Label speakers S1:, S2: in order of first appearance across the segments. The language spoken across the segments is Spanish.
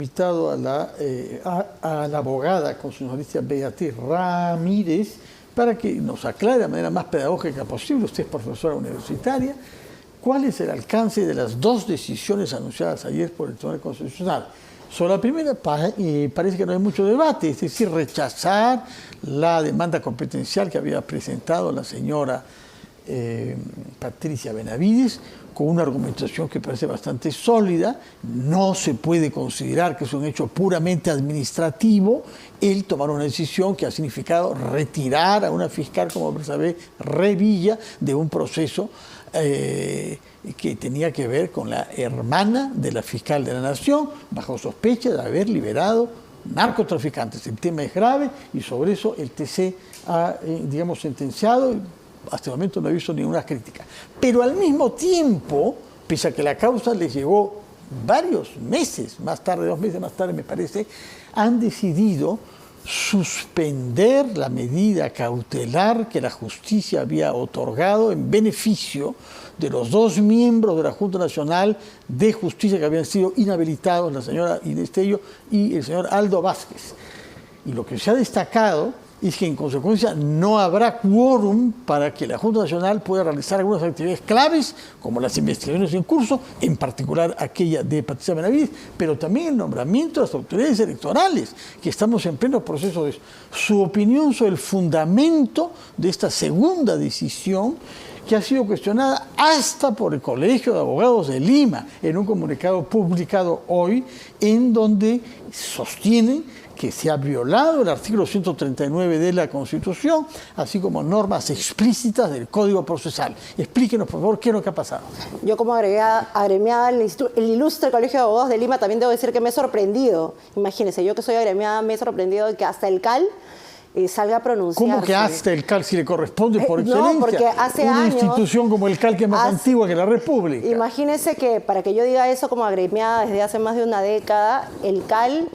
S1: Invitado a la abogada constitucionalista Beatriz Ramírez para que nos aclare de manera más pedagógica posible, usted es profesora universitaria, cuál es el alcance de las dos decisiones anunciadas ayer por el Tribunal Constitucional. Sobre la primera parece que no hay mucho debate, es decir, rechazar la demanda competencial que había presentado la señora Patricia Benavides, con una argumentación que parece bastante sólida. No se puede considerar que es un hecho puramente administrativo el tomar una decisión que ha significado retirar a una fiscal como Bersabe Revilla de un proceso que tenía que ver con la hermana de la fiscal de la Nación, bajo sospecha de haber liberado narcotraficantes. El tema es grave y sobre eso el TC ha, digamos, sentenciado. Hasta el momento no he visto ninguna crítica. Pero al mismo tiempo, pese a que la causa les llevó varios meses, más tarde, 2 meses más tarde me parece, han decidido suspender la medida cautelar que la justicia había otorgado en beneficio de los 2 miembros de la Junta Nacional de Justicia que habían sido inhabilitados, la señora Inés Tello y el señor Aldo Vázquez. Y lo que se ha destacado es que en consecuencia no habrá quórum para que la Junta Nacional pueda realizar algunas actividades claves, como las investigaciones en curso, en particular aquella de Patricia Benavides, pero también el nombramiento de las autoridades electorales, que estamos en pleno proceso de eso. Su opinión sobre el fundamento de esta segunda decisión, que ha sido cuestionada hasta por el Colegio de Abogados de Lima, en un comunicado publicado hoy, en donde sostienen que se ha violado el artículo 139 de la Constitución, así como normas explícitas del Código Procesal. Explíquenos, por favor, qué es lo que ha pasado.
S2: Yo, como agremiada del ilustre Colegio de Abogados de Lima, también debo decir que me he sorprendido. Imagínense, yo que soy agremiada me he sorprendido de que hasta el CAL salga a pronunciarse.
S1: ¿Cómo que hasta el CAL, si le corresponde por excelencia?
S2: No, porque hace
S1: una
S2: años...
S1: Una institución como el CAL, que es más antigua que la República.
S2: Imagínense que, para que yo diga eso como agremiada desde hace más de una década, el CAL...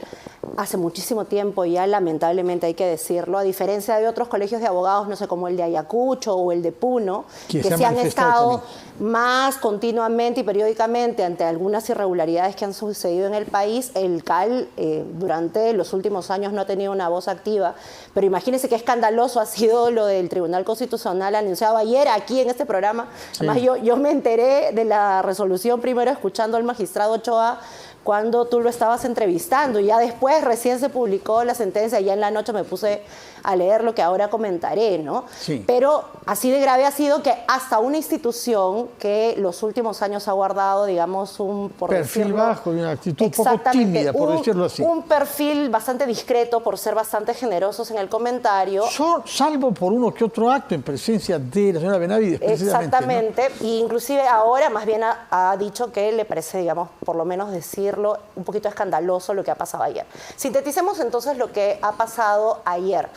S2: hace muchísimo tiempo ya, lamentablemente hay que decirlo, a diferencia de otros colegios de abogados, no sé, como el de Ayacucho o el de Puno, que se han estado más continuamente y periódicamente ante algunas irregularidades que han sucedido en el país. El CAL durante los últimos años no ha tenido una voz activa, pero imagínense qué escandaloso ha sido lo del Tribunal Constitucional anunciado ayer aquí en este programa. Sí. Además, yo me enteré de la resolución primero escuchando al magistrado Ochoa cuando tú lo estabas entrevistando, y ya después recién se publicó la sentencia, y ya en la noche me puse a leer lo que ahora comentaré, ¿no? Sí. Pero así de grave ha sido que hasta una institución que los últimos años ha guardado, digamos, un
S1: perfil bajo y una actitud un poco tímida, por decirlo así.
S2: Un perfil bastante discreto, por ser bastante generosos en el comentario.
S1: Salvo por uno que otro acto en presencia de la señora Benavides, precisamente.
S2: Exactamente, ¿no? Y inclusive ahora más bien ha dicho que le parece, digamos, por lo menos decirlo, un poquito escandaloso lo que ha pasado ayer. Sinteticemos entonces lo que ha pasado ayer.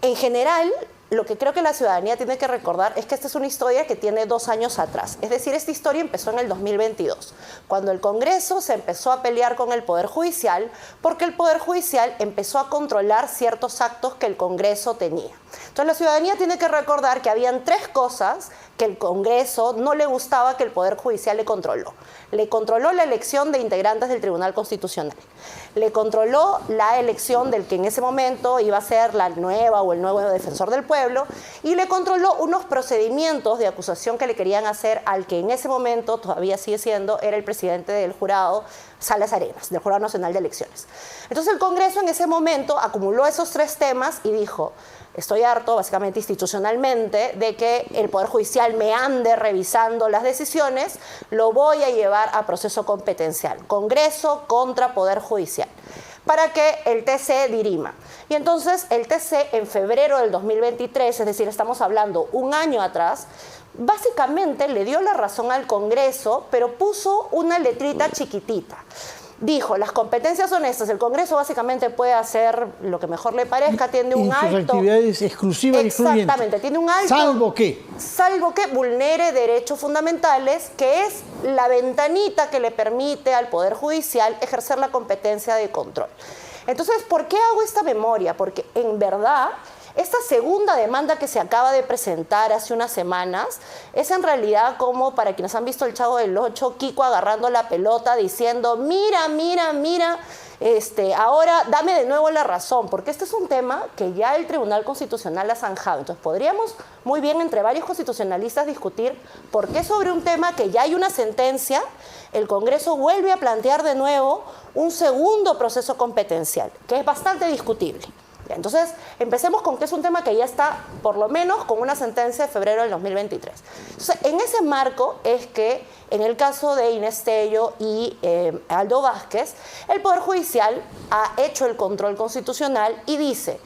S2: En general, lo que creo que la ciudadanía tiene que recordar es que esta es una historia que tiene 2 años atrás. Es decir, esta historia empezó en el 2022, cuando el Congreso se empezó a pelear con el Poder Judicial, porque el Poder Judicial empezó a controlar ciertos actos que el Congreso tenía. Entonces, la ciudadanía tiene que recordar que habían 3 cosas que el Congreso no le gustaba que el Poder Judicial le controló. Le controló la elección de integrantes del Tribunal Constitucional. Le controló la elección del que en ese momento iba a ser la nueva o el nuevo defensor del pueblo, y le controló unos procedimientos de acusación que le querían hacer al que en ese momento todavía sigue siendo, era el presidente del jurado, Salas Arenas, del Jurado Nacional de Elecciones. Entonces el Congreso en ese momento acumuló esos 3 temas y dijo: estoy harto, básicamente institucionalmente, de que el Poder Judicial me ande revisando las decisiones, lo voy a llevar a proceso competencial, Congreso contra Poder Judicial, para que el TC dirima. Y entonces el TC en febrero del 2023, es decir, estamos hablando 1 año atrás, básicamente le dio la razón al Congreso, pero puso una letrita chiquitita. Dijo, las competencias son estas, el Congreso básicamente puede hacer lo que mejor le parezca, tiene un alto...
S1: sus actividades exclusivas y excluyentes.
S2: Exactamente, tiene un alto...
S1: ¿Salvo qué?
S2: Salvo que vulnere derechos fundamentales, que es la ventanita que le permite al Poder Judicial ejercer la competencia de control. Entonces, ¿por qué hago esta memoria? Porque en verdad Esta segunda demanda que se acaba de presentar hace unas semanas es en realidad como, para quienes han visto El Chavo del Ocho, Kiko agarrando la pelota diciendo mira, mira, mira, ahora dame de nuevo la razón, porque este es un tema que ya el Tribunal Constitucional ha zanjado. Entonces podríamos muy bien entre varios constitucionalistas discutir por qué sobre un tema que ya hay una sentencia, el Congreso vuelve a plantear de nuevo un segundo proceso competencial, que es bastante discutible. Entonces, empecemos con que es un tema que ya está, por lo menos, con una sentencia de febrero del 2023. Entonces, en ese marco es que, en el caso de Inés Tello y Aldo Vázquez, el Poder Judicial ha hecho el control constitucional y dice: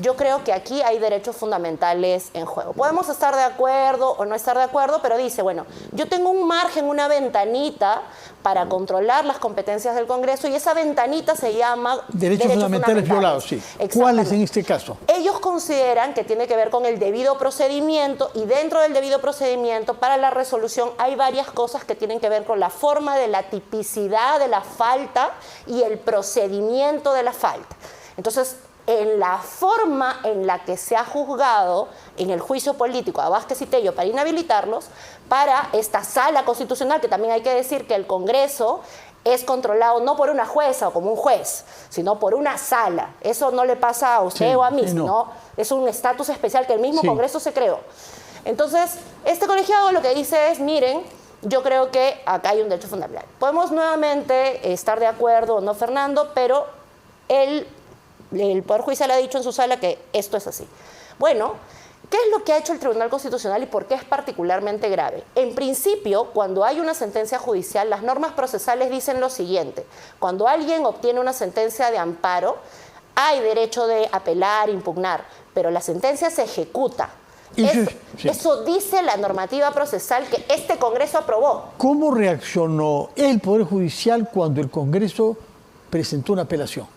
S2: yo creo que aquí hay derechos fundamentales en juego. Podemos estar de acuerdo o no estar de acuerdo, pero dice, bueno, yo tengo un margen, una ventanita para controlar las competencias del Congreso y esa ventanita se llama
S1: derechos fundamentales violados, sí. ¿Cuáles en este caso?
S2: Ellos consideran que tiene que ver con el debido procedimiento y dentro del debido procedimiento para la resolución hay varias cosas que tienen que ver con la forma de la tipicidad de la falta y el procedimiento de la falta. Entonces, en la forma en la que se ha juzgado en el juicio político a Vázquez y Tello para inhabilitarlos, para esta sala constitucional, que también hay que decir que el Congreso es controlado no por una jueza o como un juez, sino por una sala. Eso no le pasa a usted o a mí, sino es un estatus especial que el mismo Congreso se creó. Entonces, este colegiado lo que dice es, miren, yo creo que acá hay un derecho fundamental. Podemos nuevamente estar de acuerdo o no, Fernando, pero el Poder Judicial ha dicho en su sala que esto es así. Bueno, ¿qué es lo que ha hecho el Tribunal Constitucional y por qué es particularmente grave? En principio, cuando hay una sentencia judicial, las normas procesales dicen lo siguiente: cuando alguien obtiene una sentencia de amparo, hay derecho de apelar, impugnar, pero la sentencia se ejecuta. Eso dice la normativa procesal que este Congreso aprobó.
S1: ¿Cómo reaccionó el Poder Judicial cuando el Congreso presentó una apelación?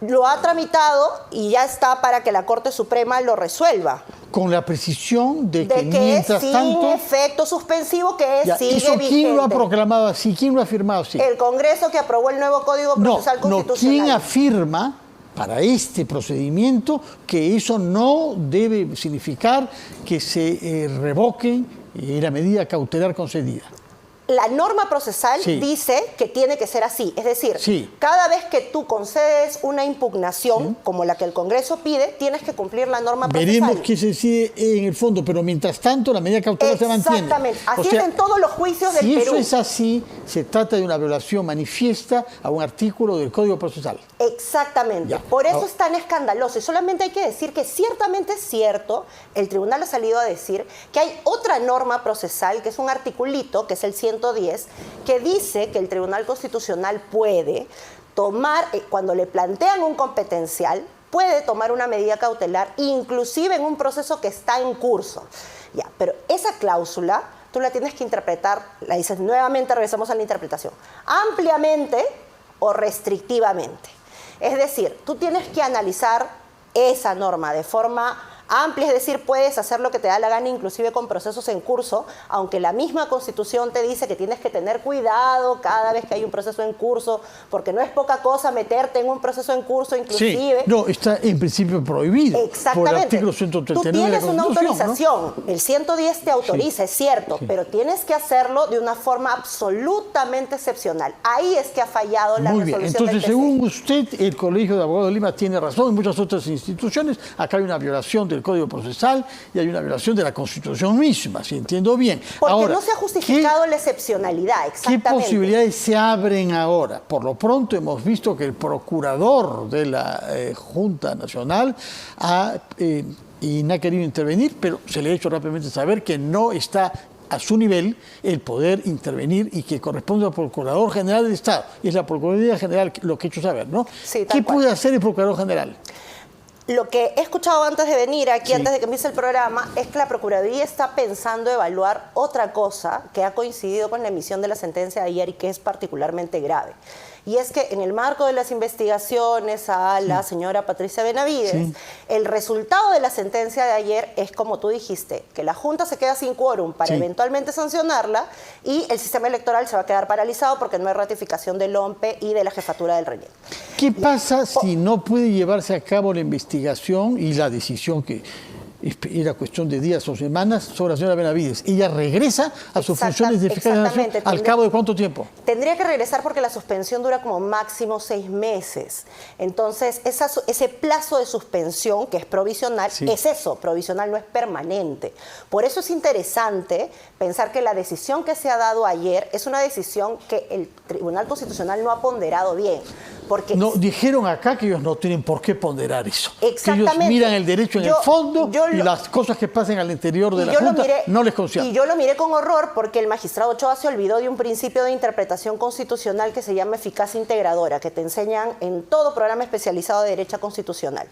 S2: Lo ha tramitado y ya está para que la Corte Suprema lo resuelva.
S1: Con la precisión de que mientras
S2: sin
S1: tanto...
S2: efecto suspensivo, que sigue vigente.
S1: ¿Quién lo ha proclamado así? ¿Quién lo ha afirmado así?
S2: El Congreso, que aprobó el nuevo Código Procesal Constitucional.
S1: ¿Quién afirma para este procedimiento que eso no debe significar que se revoque la medida cautelar concedida?
S2: La norma procesal dice que tiene que ser así. Es decir, cada vez que tú concedes una impugnación, como la que el Congreso pide, tienes que cumplir la norma procesal.
S1: Veremos qué se decide en el fondo, pero mientras tanto la medida cautelar se mantiene.
S2: Exactamente. Así es en todos los juicios del Perú.
S1: Si eso es así, se trata de una violación manifiesta a un artículo del Código Procesal.
S2: Exactamente. Por eso es tan escandaloso. Y solamente hay que decir que ciertamente es cierto, el tribunal ha salido a decir que hay otra norma procesal, que es un articulito, que es el 110, que dice que el Tribunal Constitucional puede tomar, cuando le plantean un competencial, puede tomar una medida cautelar, inclusive en un proceso que está en curso. Pero esa cláusula tú la tienes que interpretar, la dices nuevamente, regresamos a la interpretación, ampliamente o restrictivamente. Es decir, tú tienes que analizar esa norma de forma amplia, es decir, puedes hacer lo que te da la gana, inclusive con procesos en curso, aunque la misma Constitución te dice que tienes que tener cuidado cada vez que hay un proceso en curso, porque no es poca cosa meterte en un proceso en curso, inclusive.
S1: Sí, no, está en principio prohibido.
S2: Exactamente.
S1: Por el artículo 139
S2: Tú tienes
S1: de la
S2: una
S1: Constitución,
S2: autorización, ¿no? El 110 te autoriza, es cierto, pero tienes que hacerlo de una forma absolutamente excepcional. Ahí es que ha fallado la resolución del TC.
S1: Entonces, según usted, el Colegio de Abogados de Lima tiene razón, en muchas otras instituciones, acá hay una violación del Código Procesal y hay una violación de la Constitución misma, si entiendo bien.
S2: Porque
S1: ahora,
S2: no se ha justificado la excepcionalidad, exactamente.
S1: ¿Qué posibilidades se abren ahora? Por lo pronto hemos visto que el procurador de la Junta Nacional ha querido intervenir, pero se le ha hecho rápidamente saber que no está a su nivel el poder intervenir y que corresponde al Procurador General del Estado. Y es la Procuraduría General lo que he hecho saber, ¿no?
S2: Sí,
S1: ¿Qué puede hacer el Procurador General?
S2: Lo que he escuchado antes de venir aquí, antes de que empiece el programa, es que la Procuraduría está pensando evaluar otra cosa que ha coincidido con la emisión de la sentencia de ayer y que es particularmente grave. Y es que en el marco de las investigaciones a la señora Patricia Benavides, el resultado de la sentencia de ayer es, como tú dijiste, que la Junta se queda sin quórum para eventualmente sancionarla y el sistema electoral se va a quedar paralizado porque no hay ratificación del OMPE y de la jefatura del relleno.
S1: ¿Qué pasa si no puede llevarse a cabo la investigación y la decisión que era cuestión de días o semanas, sobre la señora Benavides. Ella regresa a sus funciones de fiscal de la Nación al cabo de ¿cuánto tiempo?
S2: Tendría que regresar porque la suspensión dura como máximo 6 meses. Entonces, ese plazo de suspensión, que es provisional, es eso, provisional, no es permanente. Por eso es interesante pensar que la decisión que se ha dado ayer es una decisión que el Tribunal Constitucional no ha ponderado bien. Porque
S1: no, dijeron acá que ellos no tienen por qué ponderar eso.
S2: Exactamente.
S1: Que ellos miran el derecho en el fondo y las cosas que pasen al interior de la Junta no les conciernen.
S2: Y yo lo miré con horror porque el magistrado Ochoa se olvidó de un principio de interpretación constitucional que se llama eficacia integradora, que te enseñan en todo programa especializado de derecho constitucional.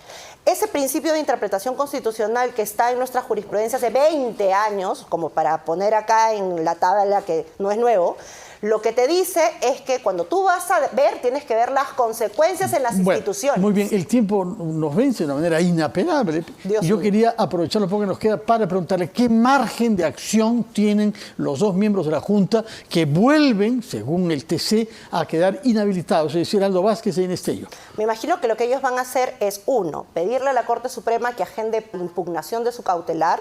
S2: Ese principio de interpretación constitucional que está en nuestra jurisprudencia hace 20 años, como para poner acá en la tabla que no es nuevo, lo que te dice es que cuando tú vas a ver, tienes que ver las consecuencias en las instituciones.
S1: Muy bien, el tiempo nos vence de una manera inapelable. Yo quería aprovechar lo poco que nos queda para preguntarle qué margen de acción tienen los dos miembros de la Junta que vuelven, según el TC, a quedar inhabilitados, es decir, Aldo Vázquez e Inés Tello.
S2: Me imagino que lo que ellos van a hacer es, 1, pedirle a la Corte Suprema que agende impugnación de su cautelar.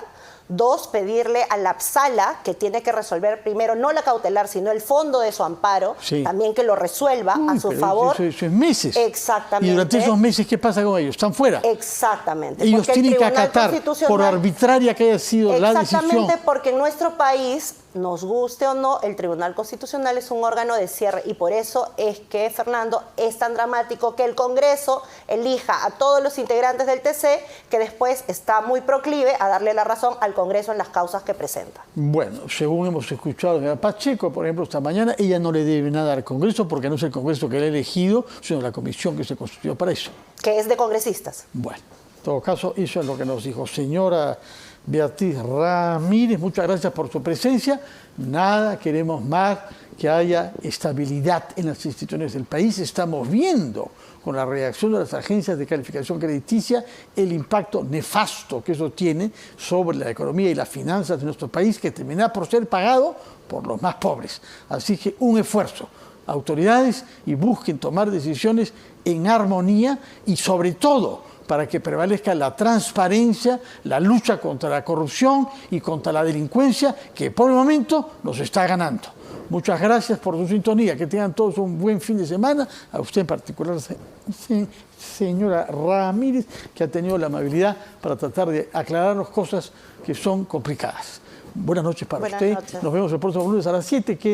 S2: 2, pedirle a la sala, que tiene que resolver primero, no la cautelar, sino el fondo de su amparo, también que lo resuelva a su favor.
S1: Eso es meses.
S2: Exactamente.
S1: Y durante esos meses, ¿qué pasa con ellos? ¿Están fuera?
S2: Exactamente.
S1: Ellos tienen que acatar, por arbitraria que haya sido la decisión.
S2: Exactamente, porque en nuestro país, nos guste o no, el Tribunal Constitucional es un órgano de cierre y por eso es que, Fernando, es tan dramático que el Congreso elija a todos los integrantes del TC, que después está muy proclive a darle la razón al Congreso en las causas que presenta.
S1: Bueno, según hemos escuchado a Pacheco, por ejemplo, esta mañana, ella no le debe nada al Congreso porque no es el Congreso que le ha elegido, sino la comisión que se constituyó para eso.
S2: Que es de congresistas.
S1: Bueno, en todo caso, eso es lo que nos dijo. Señora Beatriz Ramírez, muchas gracias por su presencia. Nada queremos más que haya estabilidad en las instituciones del país. Estamos viendo con la reacción de las agencias de calificación crediticia el impacto nefasto que eso tiene sobre la economía y las finanzas de nuestro país, que terminará por ser pagado por los más pobres. Así que un esfuerzo, autoridades, y busquen tomar decisiones en armonía y sobre todo para que prevalezca la transparencia, la lucha contra la corrupción y contra la delincuencia, que por el momento nos está ganando. Muchas gracias por su sintonía. Que tengan todos un buen fin de semana. A usted en particular, señora Ramírez, que ha tenido la amabilidad para tratar de aclararnos cosas que son complicadas. Buenas noches para usted. Nos vemos el próximo lunes a las 7.